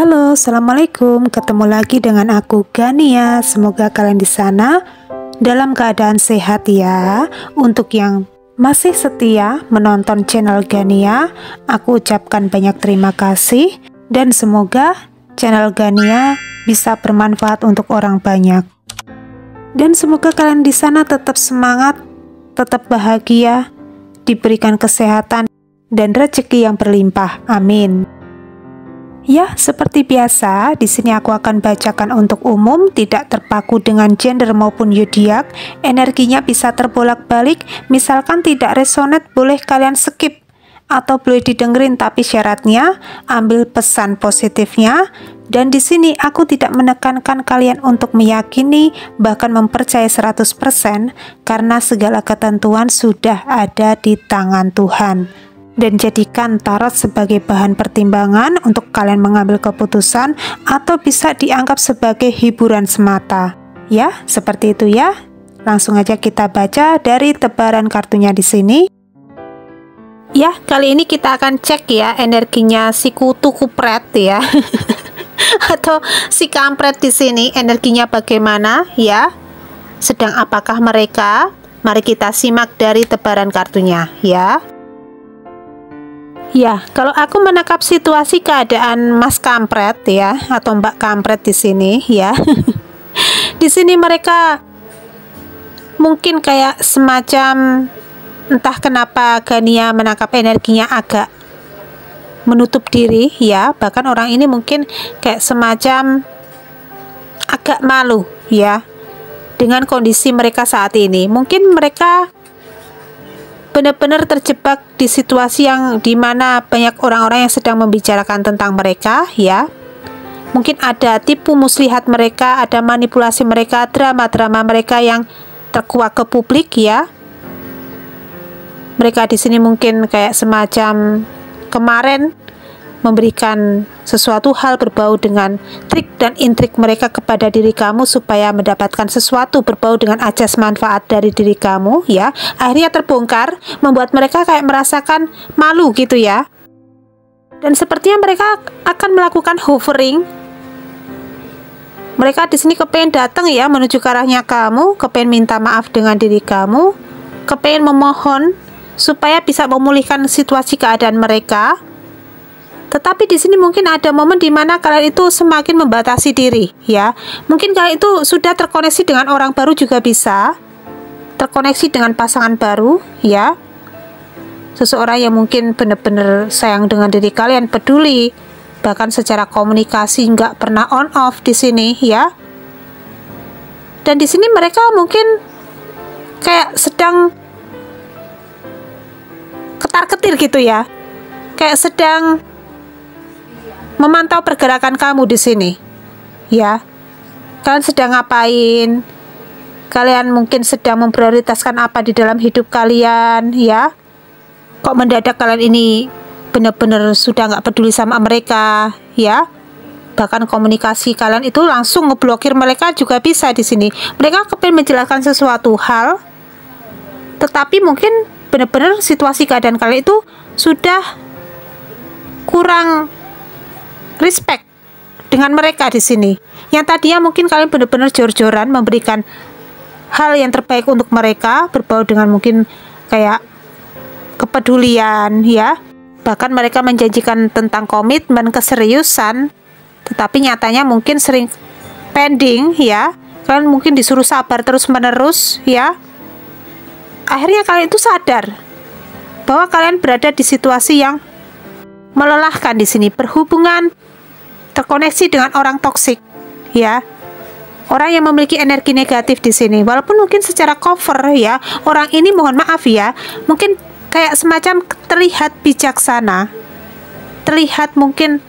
Halo, assalamualaikum. Ketemu lagi dengan aku Gania. Semoga kalian di sana dalam keadaan sehat ya. Untuk yang masih setia menonton channel Gania, aku ucapkan banyak terima kasih dan semoga channel Gania bisa bermanfaat untuk orang banyak. Dan semoga kalian di sana tetap semangat, tetap bahagia, diberikan kesehatan dan rezeki yang berlimpah. Amin. Ya, seperti biasa, di sini aku akan bacakan untuk umum, tidak terpaku dengan gender maupun zodiak. Energinya bisa terbolak-balik, misalkan tidak resonate boleh kalian skip atau boleh didengerin, tapi syaratnya ambil pesan positifnya. Dan di sini aku tidak menekankan kalian untuk meyakini bahkan mempercayai 100% karena segala ketentuan sudah ada di tangan Tuhan. Dan jadikan tarot sebagai bahan pertimbangan untuk kalian mengambil keputusan atau bisa dianggap sebagai hiburan semata. Ya, seperti itu ya. Langsung aja kita baca dari tebaran kartunya di sini. Ya, kali ini kita akan cek ya energinya si kutu kupret ya. Atau si kampret di sini energinya bagaimana ya? Sedang apakah mereka? Mari kita simak dari tebaran kartunya ya. Ya, kalau aku menangkap situasi keadaan Mas Kampret ya, atau Mbak Kampret di sini ya. Di sini mereka mungkin kayak semacam entah kenapa Gania menangkap energinya agak menutup diri ya, bahkan orang ini mungkin kayak semacam agak malu ya dengan kondisi mereka saat ini. Mungkin mereka benar-benar terjebak di situasi yang dimana banyak orang-orang yang sedang membicarakan tentang mereka ya. Mungkin ada tipu muslihat mereka, ada manipulasi mereka, drama-drama mereka yang terkuak ke publik ya. Mereka di sini mungkin kayak semacam kemarin memberikan sesuatu hal berbau dengan trik dan intrik mereka kepada diri kamu supaya mendapatkan sesuatu berbau dengan ajas manfaat dari diri kamu ya. Akhirnya terbongkar, membuat mereka kayak merasakan malu gitu ya. Dan sepertinya mereka akan melakukan hovering. Mereka di sini kepengen datang ya menuju ke arahnya kamu, kepengen minta maaf dengan diri kamu, kepengen memohon supaya bisa memulihkan situasi keadaan mereka. Tetapi di sini mungkin ada momen di mana kalian itu semakin membatasi diri ya. Mungkin kalian itu sudah terkoneksi dengan orang baru juga bisa. Terkoneksi dengan pasangan baru ya. Seseorang yang mungkin benar-benar sayang dengan diri kalian, peduli, bahkan secara komunikasi nggak pernah on off di sini ya. Dan di sini mereka mungkin kayak sedang ketar-ketir gitu ya. Kayak sedang memantau pergerakan kamu di sini ya. Kalian sedang ngapain? Kalian mungkin sedang memprioritaskan apa di dalam hidup kalian ya. Kok mendadak kalian ini benar-benar sudah nggak peduli sama mereka ya. Bahkan komunikasi kalian itu langsung ngeblokir mereka juga bisa di sini. Mereka kepengen menjelaskan sesuatu hal, tetapi mungkin benar-benar situasi keadaan kalian itu sudah kurang respect dengan mereka di sini. Yang tadinya mungkin kalian benar-benar jor-joran memberikan hal yang terbaik untuk mereka, berbau dengan mungkin kayak kepedulian ya. Bahkan mereka menjanjikan tentang komitmen, keseriusan, tetapi nyatanya mungkin sering pending ya. Kalian mungkin disuruh sabar terus-menerus ya. Akhirnya kalian itu sadar bahwa kalian berada di situasi yang melelahkan di sini, berhubungan terkoneksi dengan orang toksik ya. Orang yang memiliki energi negatif di sini. Walaupun mungkin secara cover ya, orang ini mohon maaf ya, mungkin kayak semacam terlihat bijaksana. Terlihat mungkin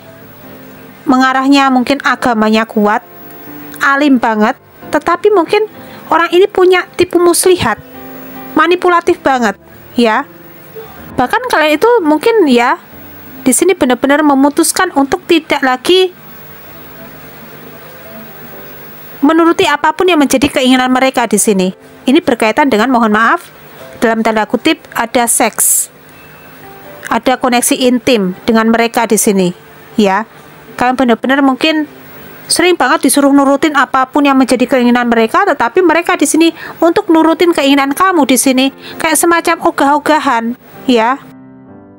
mengarahnya mungkin agamanya kuat, alim banget, tetapi mungkin orang ini punya tipu muslihat, manipulatif banget ya. Bahkan kalian itu mungkin ya di sini benar-benar memutuskan untuk tidak lagi menuruti apapun yang menjadi keinginan mereka di sini. Ini berkaitan dengan mohon maaf dalam tanda kutip ada seks, ada koneksi intim dengan mereka di sini ya. Kalian benar-benar mungkin sering banget disuruh nurutin apapun yang menjadi keinginan mereka, tetapi mereka di sini untuk nurutin keinginan kamu di sini kayak semacam ogah-ogahan, ya.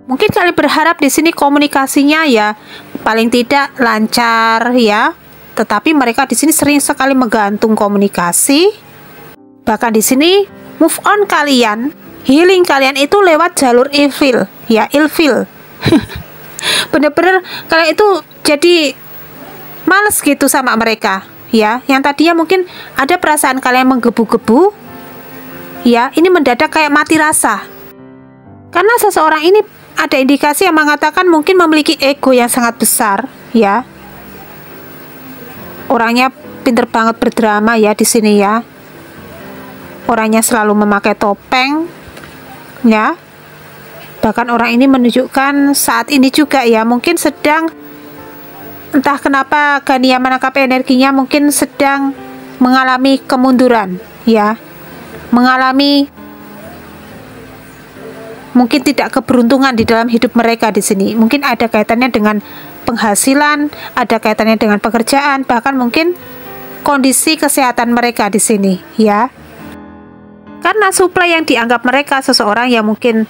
Mungkin kalian berharap di sini komunikasinya ya paling tidak lancar, ya. Tetapi mereka di sini sering sekali menggantung komunikasi. Bahkan di sini move on kalian, healing kalian itu lewat jalur ilfil, ya, ilfil. Bener-bener kalian itu jadi males gitu sama mereka, ya. Yang tadinya mungkin ada perasaan kalian menggebu-gebu, ya, ini mendadak kayak mati rasa. Karena seseorang ini ada indikasi yang mengatakan mungkin memiliki ego yang sangat besar, ya. Orangnya pinter banget berdrama ya di sini, ya. Orangnya selalu memakai topeng, ya. Bahkan orang ini menunjukkan saat ini juga ya mungkin sedang, entah kenapa Gania menangkap energinya, mungkin sedang mengalami kemunduran, ya. Mengalami mungkin tidak keberuntungan di dalam hidup mereka di sini. Mungkin ada kaitannya dengan penghasilan, ada kaitannya dengan pekerjaan, bahkan mungkin kondisi kesehatan mereka di sini, ya. Karena supply yang dianggap mereka seseorang yang mungkin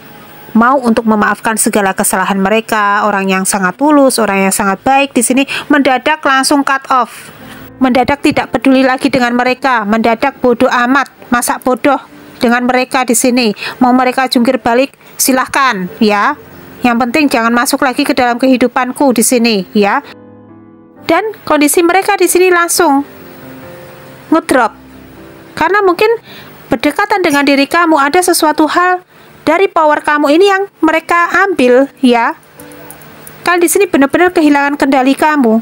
mau untuk memaafkan segala kesalahan mereka, orang yang sangat tulus, orang yang sangat baik di sini mendadak langsung cut off. Mendadak tidak peduli lagi dengan mereka, mendadak bodoh amat, masa bodoh dengan mereka di sini. Mau mereka jungkir balik, silahkan, ya. Yang penting jangan masuk lagi ke dalam kehidupanku di sini, ya. Dan kondisi mereka di sini langsung ngedrop. Karena mungkin berdekatan dengan diri kamu ada sesuatu hal dari power kamu ini yang mereka ambil, ya. Kalian di sini benar-benar kehilangan kendali kamu,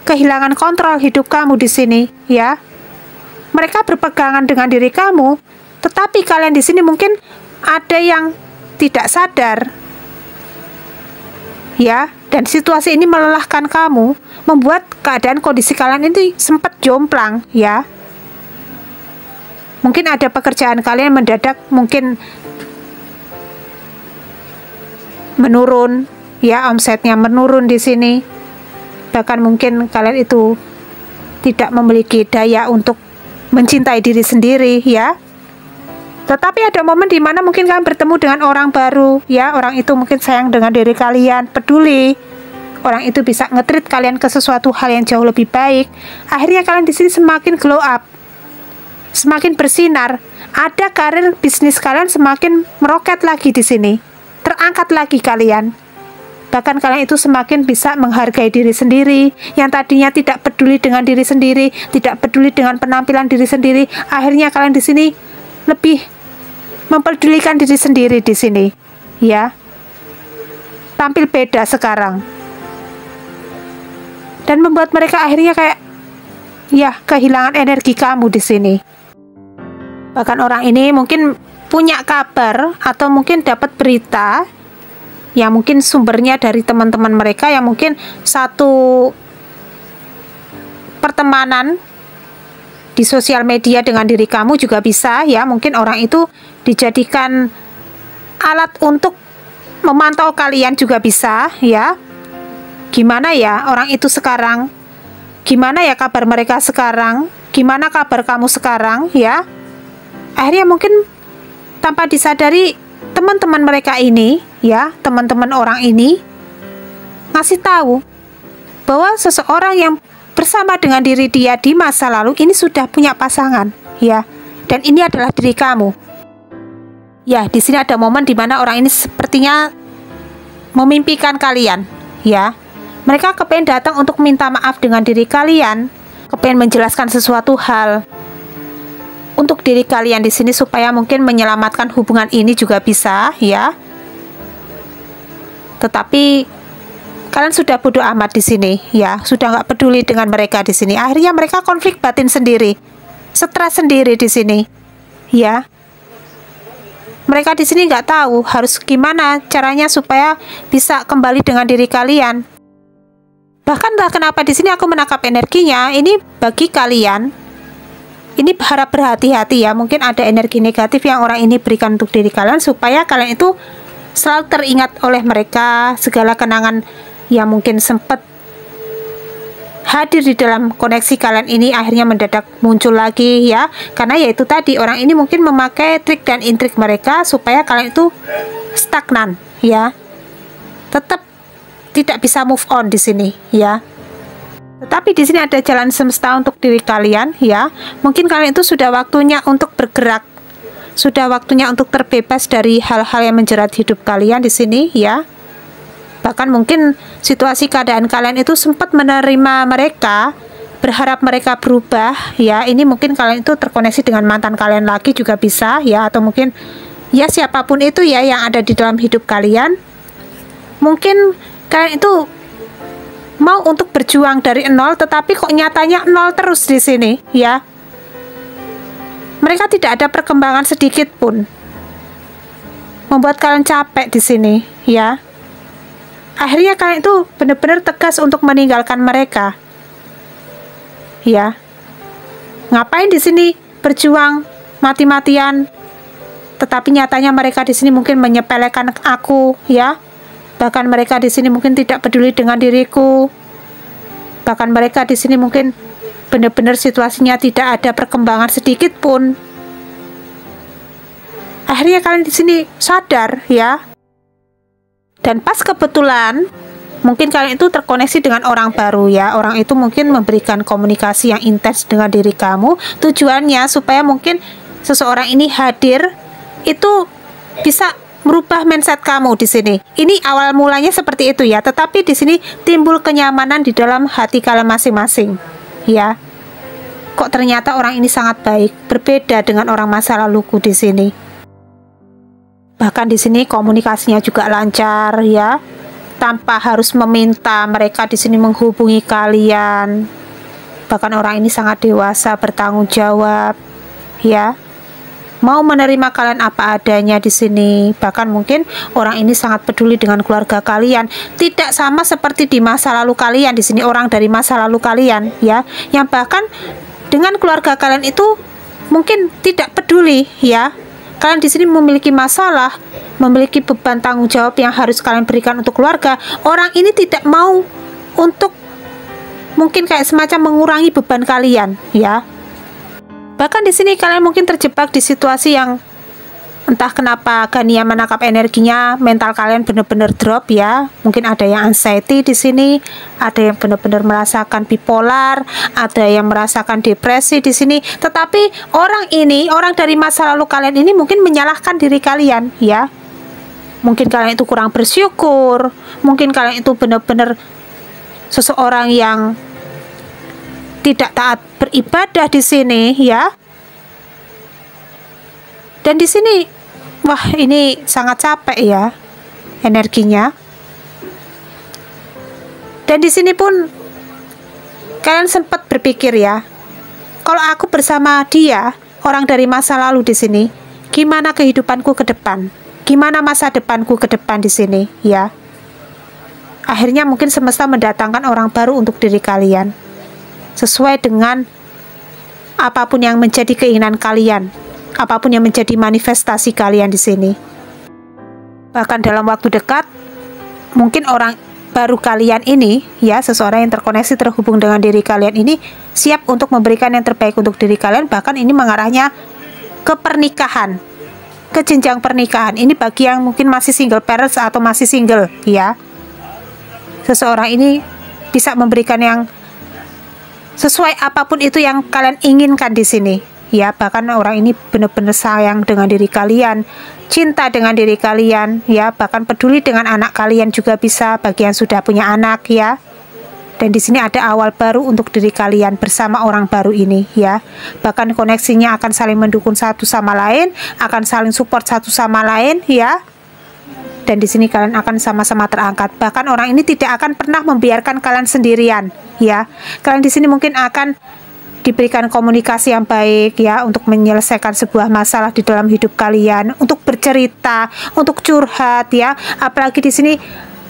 kehilangan kontrol hidup kamu di sini, ya. Mereka berpegangan dengan diri kamu, tetapi kalian di sini mungkin ada yang tidak sadar, ya. Dan situasi ini melelahkan kamu, membuat keadaan kondisi kalian ini sempat jomplang, ya. Mungkin ada pekerjaan kalian mendadak mungkin menurun, ya, omsetnya menurun di sini. Bahkan mungkin kalian itu tidak memiliki daya untuk mencintai diri sendiri, ya. Tetapi ada momen di mana mungkin kalian bertemu dengan orang baru, ya. Orang itu mungkin sayang dengan diri kalian, peduli. Orang itu bisa nge-treat kalian ke sesuatu hal yang jauh lebih baik. Akhirnya kalian di sini semakin glow up, semakin bersinar. Ada karir bisnis kalian semakin meroket lagi di sini. Terangkat lagi kalian. Bahkan kalian itu semakin bisa menghargai diri sendiri, yang tadinya tidak peduli dengan diri sendiri, tidak peduli dengan penampilan diri sendiri. Akhirnya kalian di sini lebih mempedulikan diri sendiri di sini, ya. Tampil beda sekarang. Dan membuat mereka akhirnya kayak, ya, kehilangan energi kamu di sini. Bahkan orang ini mungkin punya kabar atau mungkin dapat berita yang mungkin sumbernya dari teman-teman mereka, yang mungkin satu pertemanan di sosial media dengan diri kamu juga bisa, ya. Mungkin orang itu dijadikan alat untuk memantau kalian juga bisa, ya. Gimana ya orang itu sekarang? Gimana ya kabar mereka sekarang? Gimana kabar kamu sekarang, ya? Akhirnya mungkin tanpa disadari teman-teman mereka ini, ya, teman-teman orang ini ngasih tahu bahwa seseorang yang bersama dengan diri dia di masa lalu ini sudah punya pasangan, ya. Dan ini adalah diri kamu. Ya, di sini ada momen di mana orang ini sepertinya memimpikan kalian, ya. Mereka kepengen datang untuk minta maaf dengan diri kalian, kepengen menjelaskan sesuatu hal untuk diri kalian di sini supaya mungkin menyelamatkan hubungan ini juga bisa, ya. Tetapi kalian sudah bodoh amat di sini, ya, sudah nggak peduli dengan mereka di sini. Akhirnya mereka konflik batin sendiri, stres sendiri di sini, ya. Mereka di sini nggak tahu harus gimana caranya supaya bisa kembali dengan diri kalian. Bahkan entah kenapa di sini aku menangkap energinya ini bagi kalian. Ini harap berhati-hati, ya. Mungkin ada energi negatif yang orang ini berikan untuk diri kalian supaya kalian itu selalu teringat oleh mereka segala kenangan yang mungkin sempat hadir di dalam koneksi kalian ini akhirnya mendadak muncul lagi ya, karena yaitu tadi orang ini mungkin memakai trik dan intrik mereka supaya kalian itu stagnan ya, tetap tidak bisa move on di sini ya. Tetapi di sini ada jalan semesta untuk diri kalian ya. Mungkin kalian itu sudah waktunya untuk bergerak, sudah waktunya untuk terbebas dari hal-hal yang menjerat hidup kalian di sini ya. Bahkan mungkin situasi keadaan kalian itu sempat menerima mereka, berharap mereka berubah ya. Ini mungkin kalian itu terkoneksi dengan mantan kalian lagi juga bisa ya, atau mungkin ya siapapun itu ya yang ada di dalam hidup kalian. Mungkin kalian itu mau untuk berjuang dari nol, tetapi kok nyatanya nol terus di sini ya. Mereka tidak ada perkembangan sedikit pun, membuat kalian capek di sini ya. Akhirnya kalian itu benar-benar tegas untuk meninggalkan mereka. Ya. Ngapain di sini berjuang mati-matian? Tetapi nyatanya mereka di sini mungkin menyepelekan aku, ya. Bahkan mereka di sini mungkin tidak peduli dengan diriku. Bahkan mereka di sini mungkin benar-benar situasinya tidak ada perkembangan sedikit pun. Akhirnya kalian di sini sadar, ya. Dan pas kebetulan mungkin kalian itu terkoneksi dengan orang baru ya. Orang itu mungkin memberikan komunikasi yang intens dengan diri kamu. Tujuannya supaya mungkin seseorang ini hadir itu bisa merubah mindset kamu di sini. Ini awal mulanya seperti itu ya. Tetapi di sini timbul kenyamanan di dalam hati kalian masing-masing. Ya. Kok ternyata orang ini sangat baik, berbeda dengan orang masa laluku di sini. Bahkan di sini komunikasinya juga lancar ya, tanpa harus meminta mereka di sini menghubungi kalian. Bahkan orang ini sangat dewasa, bertanggung jawab ya, mau menerima kalian apa adanya di sini. Bahkan mungkin orang ini sangat peduli dengan keluarga kalian, tidak sama seperti di masa lalu kalian. Di sini orang dari masa lalu kalian ya, yang bahkan dengan keluarga kalian itu mungkin tidak peduli ya. Kalian di sini memiliki masalah, memiliki beban tanggung jawab yang harus kalian berikan untuk keluarga. Orang ini tidak mau untuk mungkin kayak semacam mengurangi beban kalian, ya. Bahkan di sini kalian mungkin terjebak di situasi yang entah kenapa Gania menangkap energinya, mental kalian benar-benar drop ya. Mungkin ada yang anxiety di sini, ada yang benar-benar merasakan bipolar, ada yang merasakan depresi di sini. Tetapi orang ini, orang dari masa lalu kalian ini mungkin menyalahkan diri kalian ya. Mungkin kalian itu kurang bersyukur, mungkin kalian itu benar-benar seseorang yang tidak taat beribadah di sini ya. Dan di sini, wah ini sangat capek ya energinya. Dan di sini pun kalian sempat berpikir ya, kalau aku bersama dia, orang dari masa lalu di sini, gimana kehidupanku ke depan? Gimana masa depanku ke depan di sini ya? Akhirnya mungkin semesta mendatangkan orang baru untuk diri kalian, sesuai dengan apapun yang menjadi keinginan kalian, apapun yang menjadi manifestasi kalian di sini. Bahkan dalam waktu dekat, mungkin orang baru kalian ini, ya, seseorang yang terkoneksi terhubung dengan diri kalian ini, siap untuk memberikan yang terbaik untuk diri kalian. Bahkan ini mengarahnya ke pernikahan, ke jenjang pernikahan. Ini bagi yang mungkin masih single parents atau masih single, ya. Seseorang ini bisa memberikan yang sesuai apapun itu yang kalian inginkan di sini. Ya, bahkan orang ini benar-benar sayang dengan diri kalian, cinta dengan diri kalian, ya, bahkan peduli dengan anak kalian juga bisa bagi yang sudah punya anak, ya. Dan di sini ada awal baru untuk diri kalian bersama orang baru ini, ya. Bahkan koneksinya akan saling mendukung satu sama lain, akan saling support satu sama lain, ya. Dan di sini kalian akan sama-sama terangkat. Bahkan orang ini tidak akan pernah membiarkan kalian sendirian, ya. Kalian di sini mungkin akan diberikan komunikasi yang baik ya, untuk menyelesaikan sebuah masalah di dalam hidup kalian, untuk bercerita, untuk curhat ya. Apalagi di sini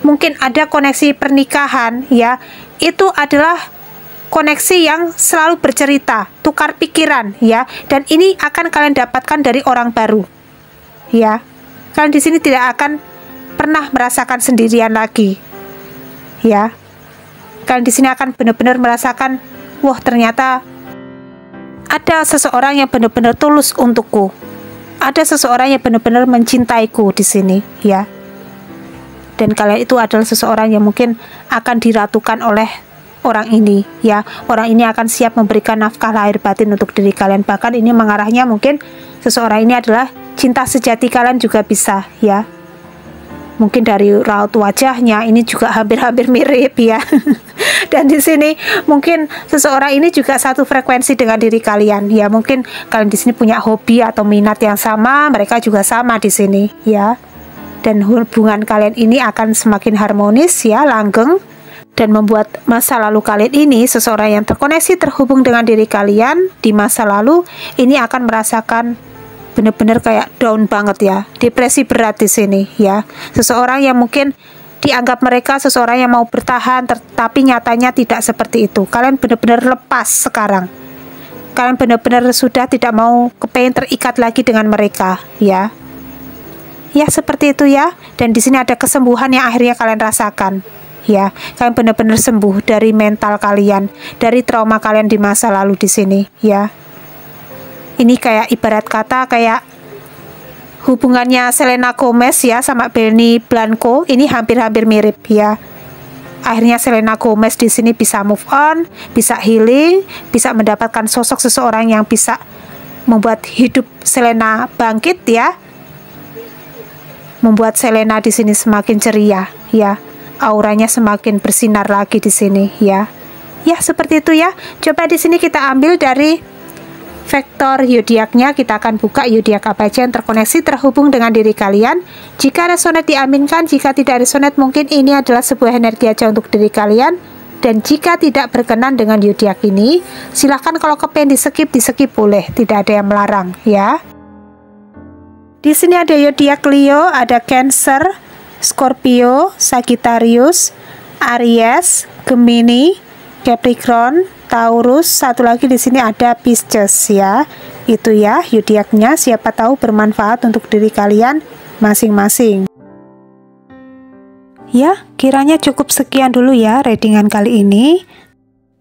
mungkin ada koneksi pernikahan ya. Itu adalah koneksi yang selalu bercerita, tukar pikiran ya. Dan ini akan kalian dapatkan dari orang baru. Ya. Kalian di sini tidak akan pernah merasakan sendirian lagi. Ya. Kalian di sini akan benar-benar merasakan, wah ternyata ada seseorang yang benar-benar tulus untukku. Ada seseorang yang benar-benar mencintaiku di sini, ya. Dan kalian itu adalah seseorang yang mungkin akan diratukan oleh orang ini, ya. Orang ini akan siap memberikan nafkah lahir batin untuk diri kalian. Bahkan ini mengarahnya mungkin seseorang ini adalah cinta sejati kalian juga bisa, ya. Mungkin dari raut wajahnya ini juga hampir-hampir mirip, ya. Dan di sini mungkin seseorang ini juga satu frekuensi dengan diri kalian, ya. Mungkin kalian di sini punya hobi atau minat yang sama, mereka juga sama di sini, ya. Dan hubungan kalian ini akan semakin harmonis, ya, langgeng, dan membuat masa lalu kalian ini, seseorang yang terkoneksi terhubung dengan diri kalian di masa lalu ini akan merasakan benar-benar kayak down banget, ya, depresi berat di sini, ya. Seseorang yang mungkin dianggap mereka seseorang yang mau bertahan, tetapi nyatanya tidak seperti itu. Kalian benar-benar lepas sekarang. Kalian benar-benar sudah tidak mau kepengen terikat lagi dengan mereka, ya. Ya seperti itu, ya. Dan di sini ada kesembuhan yang akhirnya kalian rasakan, ya. Kalian benar-benar sembuh dari mental kalian, dari trauma kalian di masa lalu di sini, ya. Ini kayak ibarat kata kayak hubungannya Selena Gomez, ya, sama Benny Blanco ini hampir-hampir mirip, ya. Akhirnya Selena Gomez di sini bisa move on, bisa healing, bisa mendapatkan sosok seseorang yang bisa membuat hidup Selena bangkit, ya. Membuat Selena di sini semakin ceria, ya. Auranya semakin bersinar lagi di sini, ya. Ya, seperti itu, ya. Coba di sini kita ambil dari vektor zodiaknya, kita akan buka zodiak apa aja yang terkoneksi terhubung dengan diri kalian. Jika resonate diaminkan, jika tidak resonate mungkin ini adalah sebuah energi aja untuk diri kalian. Dan jika tidak berkenan dengan zodiak ini, silahkan kalau kepengen di skip boleh, tidak ada yang melarang, ya. Di sini ada zodiak Leo, ada Cancer, Scorpio, Sagittarius, Aries, Gemini, Capricorn, Taurus, satu lagi di sini ada Pisces, ya. Itu ya zodiaknya, siapa tahu bermanfaat untuk diri kalian masing-masing. Ya, kiranya cukup sekian dulu ya readingan kali ini.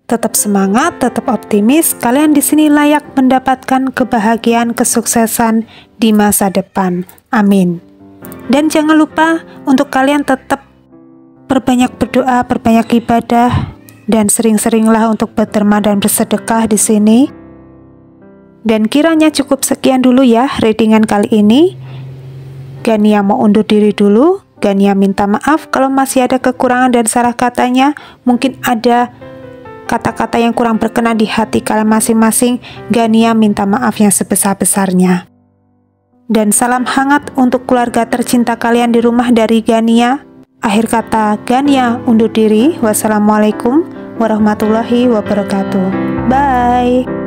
Tetap semangat, tetap optimis. Kalian di sini layak mendapatkan kebahagiaan, kesuksesan di masa depan. Amin. Dan jangan lupa untuk kalian tetap berbanyak berdoa, berbanyak ibadah, dan sering-seringlah untuk berderma dan bersedekah di sini. Dan kiranya cukup sekian dulu ya readingan kali ini. Gania mau undur diri dulu. Gania minta maaf kalau masih ada kekurangan dan salah katanya. Mungkin ada kata-kata yang kurang berkenan di hati kalian masing-masing. Gania minta maaf yang sebesar-besarnya. Dan salam hangat untuk keluarga tercinta kalian di rumah dari Gania. Akhir kata, Gania undur diri. Wassalamualaikum warahmatullahi wabarakatuh. Bye.